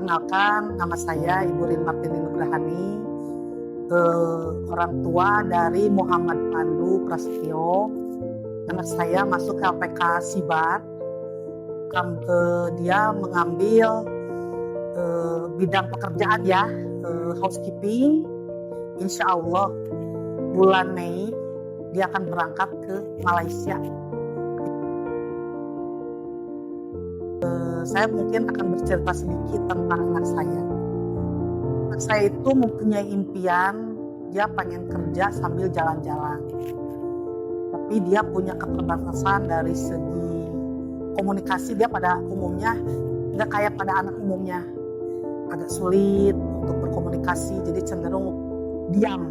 Perkenalkan, nama saya Ibu Rin Martini Nugrahani, orang tua dari Muhammad Pandu Prasetyo. Anak saya masuk ke LPK Sibar. Dia mengambil bidang pekerjaan ya, housekeeping. Insya Allah bulan Mei dia akan berangkat ke Malaysia. Saya mungkin akan bercerita sedikit tentang anak saya. Anak saya itu mempunyai impian, dia pengen kerja sambil jalan-jalan. Tapi dia punya keterbatasan dari segi komunikasi. Dia pada umumnya nggak kayak pada anak umumnya, agak sulit untuk berkomunikasi, jadi cenderung diam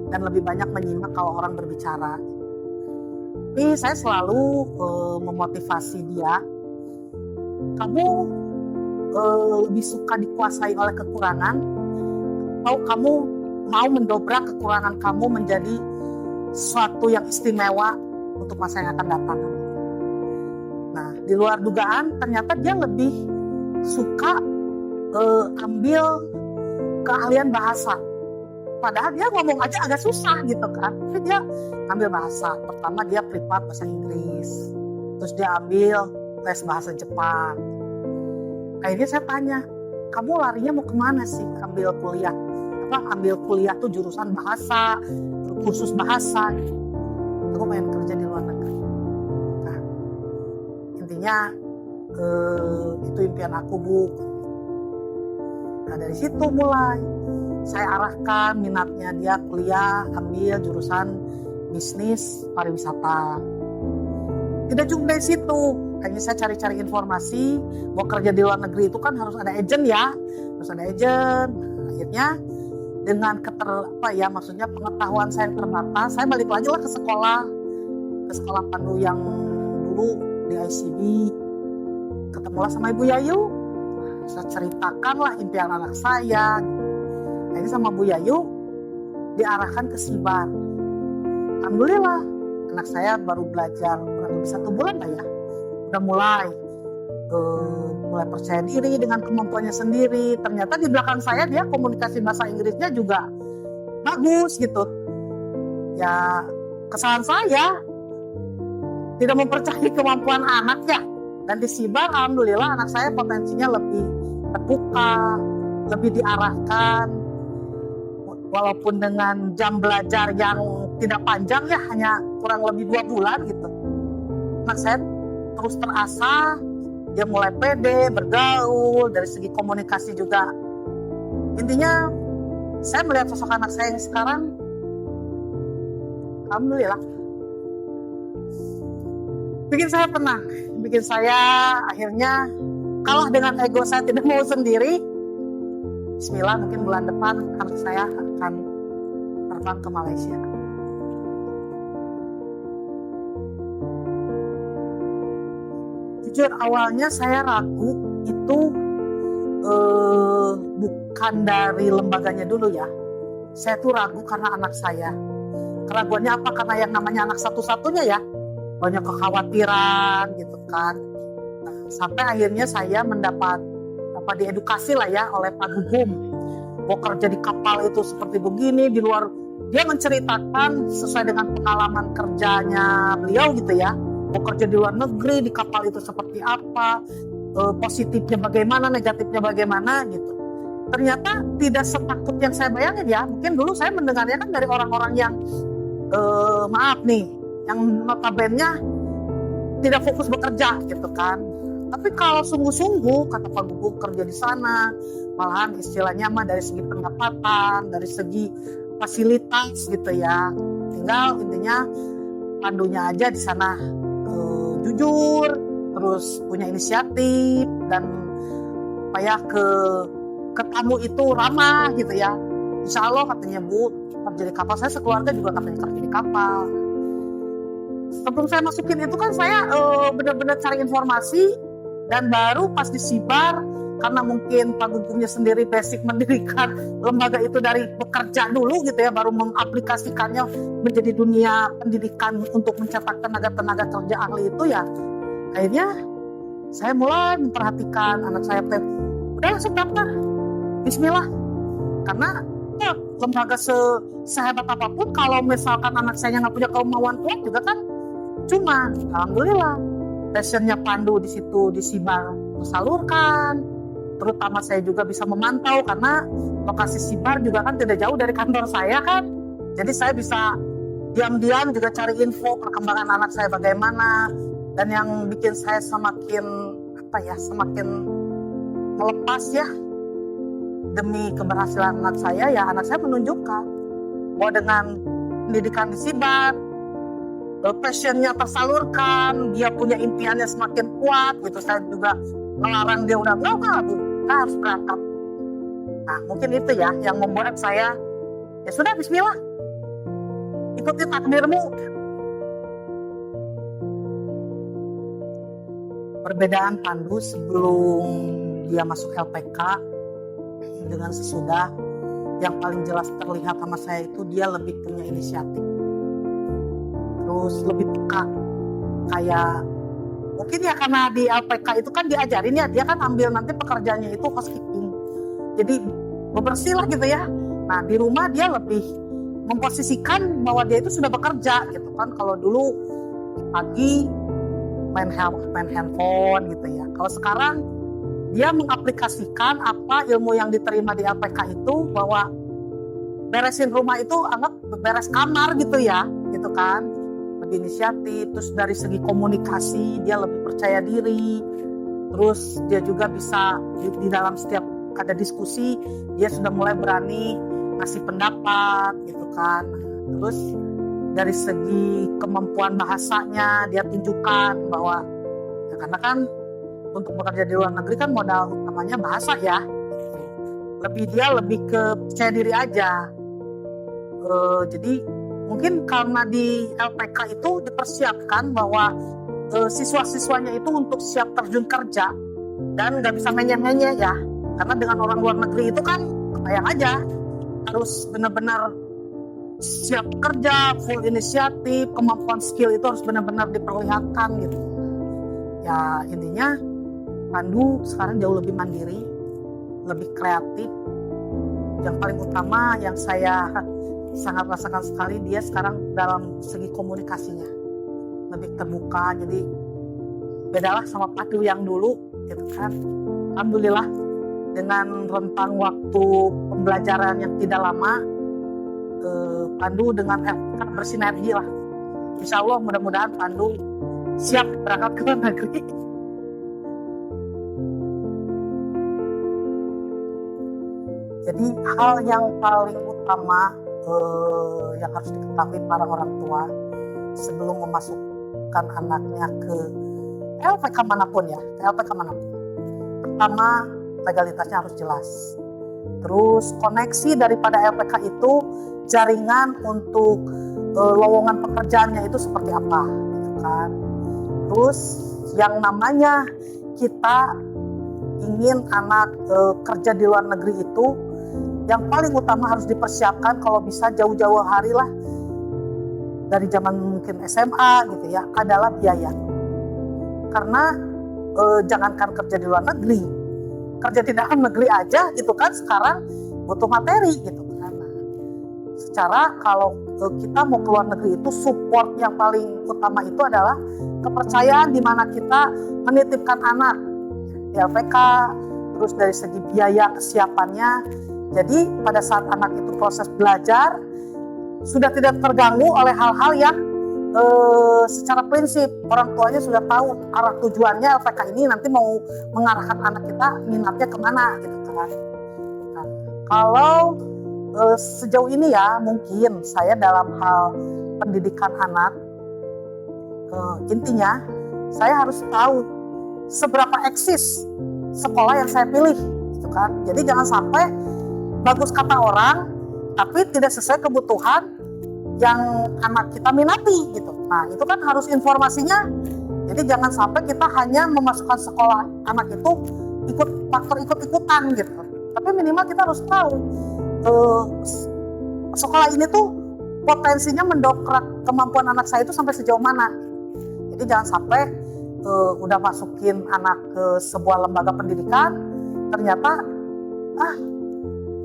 dan lebih banyak menyimak kalau orang berbicara. Tapi saya selalu memotivasi dia, kamu lebih suka dikuasai oleh kekurangan atau kamu mau mendobrak kekurangan kamu menjadi sesuatu yang istimewa untuk masa yang akan datang. Nah, di luar dugaan ternyata dia lebih suka ambil keahlian bahasa. Padahal dia ngomong aja agak susah gitu kan. Tapi dia ambil bahasa. Pertama dia privat bahasa Inggris. Terus dia ambil tes bahasa Jepang. Akhirnya saya tanya, kamu larinya mau kemana sih ambil kuliah? Ambil kuliah tuh jurusan bahasa, khusus bahasa. Aku pengen kerja di luar negeri. Nah, intinya itu impian aku, Bu. Nah, dari situ mulai saya arahkan minatnya dia kuliah ambil jurusan bisnis pariwisata. Tidak cuma dari situ, hanya saya cari-cari informasi mau kerja di luar negeri itu kan harus ada agent ya, harus ada agent. Akhirnya dengan maksudnya pengetahuan saya yang terbatas, saya balik lagi lah ke sekolah Pandu yang dulu di ICB. Ketemulah sama Ibu Yayu, saya ceritakanlah impian anak saya. Ini sama Bu Yayu diarahkan ke Sibar. Alhamdulillah anak saya baru belajar kurang lebih 1 bulan lah ya, udah mulai percaya diri dengan kemampuannya sendiri. Ternyata di belakang saya dia komunikasi bahasa Inggrisnya juga bagus gitu. Ya kesalahan saya tidak mempercayai kemampuan anak ya. Dan di Sibar alhamdulillah anak saya potensinya lebih terbuka, lebih diarahkan. Walaupun dengan jam belajar yang tidak panjang ya, hanya kurang lebih 2 bulan gitu. Anak saya terus terasa, dia mulai pede, bergaul, dari segi komunikasi juga. Intinya saya melihat sosok anak saya yang sekarang, alhamdulillah, bikin saya tenang, bikin saya akhirnya kalah dengan ego saya tidak mau sendiri. Bismillah, mungkin bulan depan anak saya akan terbang ke Malaysia. Jujur awalnya saya ragu itu bukan dari lembaganya dulu ya. Saya tuh ragu karena anak saya. Keraguannya apa? Karena yang namanya anak satu-satunya ya. Banyak kekhawatiran gitu kan. Nah, sampai akhirnya saya mendapat diedukasi lah ya oleh Pak Gugum. Mau kerja di kapal itu seperti begini, di luar dia menceritakan sesuai dengan pengalaman kerjanya beliau gitu ya. Mau kerja di luar negeri di kapal itu seperti apa, positifnya bagaimana, negatifnya bagaimana gitu. Ternyata tidak setakut yang saya bayangin ya. Mungkin dulu saya mendengarnya kan dari orang-orang yang yang notabene tidak fokus bekerja gitu kan. Tapi kalau sungguh-sungguh, kata Pak Gugum, kerja di sana, malahan istilahnya mah dari segi pendapatan, dari segi fasilitas gitu ya. Tinggal intinya pandunya aja di sana jujur, terus punya inisiatif, dan ke tamu itu ramah gitu ya. Insya Allah katanya Bu, kerja di kapal, saya sekeluarga juga katanya kerja di kapal. Sebelum saya masukin itu kan saya benar-benar cari informasi. Dan baru pas di Sibar, karena mungkin Pak Gugumnya sendiri basic mendirikan lembaga itu dari bekerja dulu gitu ya, baru mengaplikasikannya menjadi dunia pendidikan untuk mencetak tenaga-tenaga kerja ahli itu ya. Akhirnya saya mulai memperhatikan anak saya udah langsung daftar, Bismillah. Karena ya lembaga sehebat apapun kalau misalkan anak saya nggak punya kemauan kuat juga kan cuma. Alhamdulillah passionnya Pandu di situ di Sibar tersalurkan. Terutama saya juga bisa memantau karena lokasi Sibar juga kan tidak jauh dari kantor saya kan. Jadi saya bisa diam-diam juga cari info perkembangan anak saya bagaimana. Dan yang bikin saya semakin melepas ya demi keberhasilan anak saya, ya anak saya menunjukkan bahwa dengan pendidikan di Sibar, passionnya tersalurkan, dia punya impiannya semakin kuat gitu. Saya juga melarang dia udah enggak, kita harus berangkat. Nah mungkin itu ya yang membuat saya ya sudah Bismillah, ikuti takdirmu. Perbedaan Pandu sebelum dia masuk LPK dengan sesudah, yang paling jelas terlihat sama saya itu dia lebih punya inisiatif, terus lebih peka. Kayak mungkin ya karena di LPK itu kan diajarin ya, dia kan ambil nanti pekerjaannya itu housekeeping, jadi bebersih lah gitu ya. Nah di rumah dia lebih memposisikan bahwa dia itu sudah bekerja gitu kan. Kalau dulu pagi main handphone gitu ya. Kalau sekarang dia mengaplikasikan apa ilmu yang diterima di LPK itu, bahwa beresin rumah itu anggap beres kamar gitu ya, gitu kan. Lebih inisiatif, terus dari segi komunikasi dia lebih percaya diri, terus dia juga bisa di dalam setiap ada diskusi dia sudah mulai berani ngasih pendapat gitu kan. Terus dari segi kemampuan bahasanya dia tunjukkan bahwa ya karena kan untuk bekerja di luar negeri kan modal utamanya bahasa ya. Dia lebih ke percaya diri aja. Jadi mungkin karena di LPK itu dipersiapkan bahwa siswa-siswanya itu untuk siap terjun kerja dan nggak bisa menye-menye ya. Karena dengan orang luar negeri itu kan kebayang aja harus benar-benar siap kerja, full inisiatif, kemampuan skill itu harus benar-benar diperlihatkan gitu. Ya intinya Pandu sekarang jauh lebih mandiri, lebih kreatif. Yang paling utama yang saya sangat rasakan sekali, dia sekarang dalam segi komunikasinya lebih terbuka. Jadi bedalah sama Pandu yang dulu gitu kan. Alhamdulillah dengan rentang waktu pembelajaran yang tidak lama, Pandu dengan LPK bersinergi lah. Insya Allah mudah-mudahan Pandu siap berangkat ke luar negeri. Jadi hal yang paling utama yang harus diketahui para orang tua sebelum memasukkan anaknya ke LPK manapun ya, pertama legalitasnya harus jelas. Terus koneksi daripada LPK itu, jaringan untuk lowongan pekerjaannya itu seperti apa, gitu kan. Terus yang namanya kita ingin anak kerja di luar negeri itu, yang paling utama harus dipersiapkan kalau bisa jauh-jauh hari lah dari zaman mungkin SMA gitu ya, adalah biaya. Karena jangankan kerja di luar negeri, kerja di dalam negeri aja gitu kan sekarang butuh materi gitu kan. Secara kalau kita mau ke luar negeri itu support yang paling utama itu adalah kepercayaan di mana kita menitipkan anak di LPK, terus dari segi biaya kesiapannya. Jadi pada saat anak itu proses belajar sudah tidak terganggu oleh hal-hal yang secara prinsip orang tuanya sudah tahu arah tujuannya LPK ini nanti mau mengarahkan anak kita minatnya kemana gitu kan. Nah, kalau sejauh ini ya mungkin saya dalam hal pendidikan anak, intinya saya harus tahu seberapa eksis sekolah yang saya pilih gitu kan. Jadi jangan sampai bagus kata orang tapi tidak sesuai kebutuhan yang anak kita minati gitu. Nah itu kan harus informasinya. Jadi jangan sampai kita hanya memasukkan sekolah anak itu ikut-ikutan gitu. Tapi minimal kita harus tahu sekolah ini tuh potensinya mendongkrak kemampuan anak saya itu sampai sejauh mana. Jadi jangan sampai udah masukin anak ke sebuah lembaga pendidikan ternyata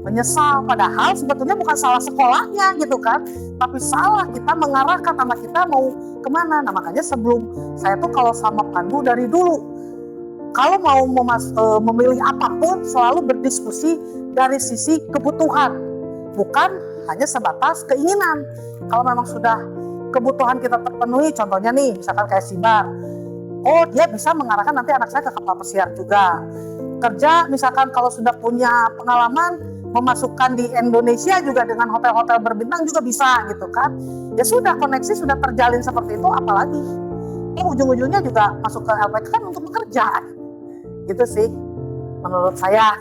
menyesal, padahal sebetulnya bukan salah sekolahnya gitu kan, tapi salah kita mengarahkan anak kita mau kemana. Nah makanya sebelum saya tuh kalau sama Pandu dari dulu, kalau mau memilih apapun selalu berdiskusi dari sisi kebutuhan, bukan hanya sebatas keinginan. Kalau memang sudah kebutuhan kita terpenuhi, contohnya nih misalkan kayak Sibar, oh dia bisa mengarahkan nanti anak saya ke kapal pesiar juga. Kerja misalkan kalau sudah punya pengalaman memasukkan di Indonesia juga dengan hotel-hotel berbintang juga bisa gitu kan. Ya sudah, koneksi sudah terjalin seperti itu, apalagi ujung-ujungnya juga masuk ke LPK kan untuk bekerja gitu sih menurut saya.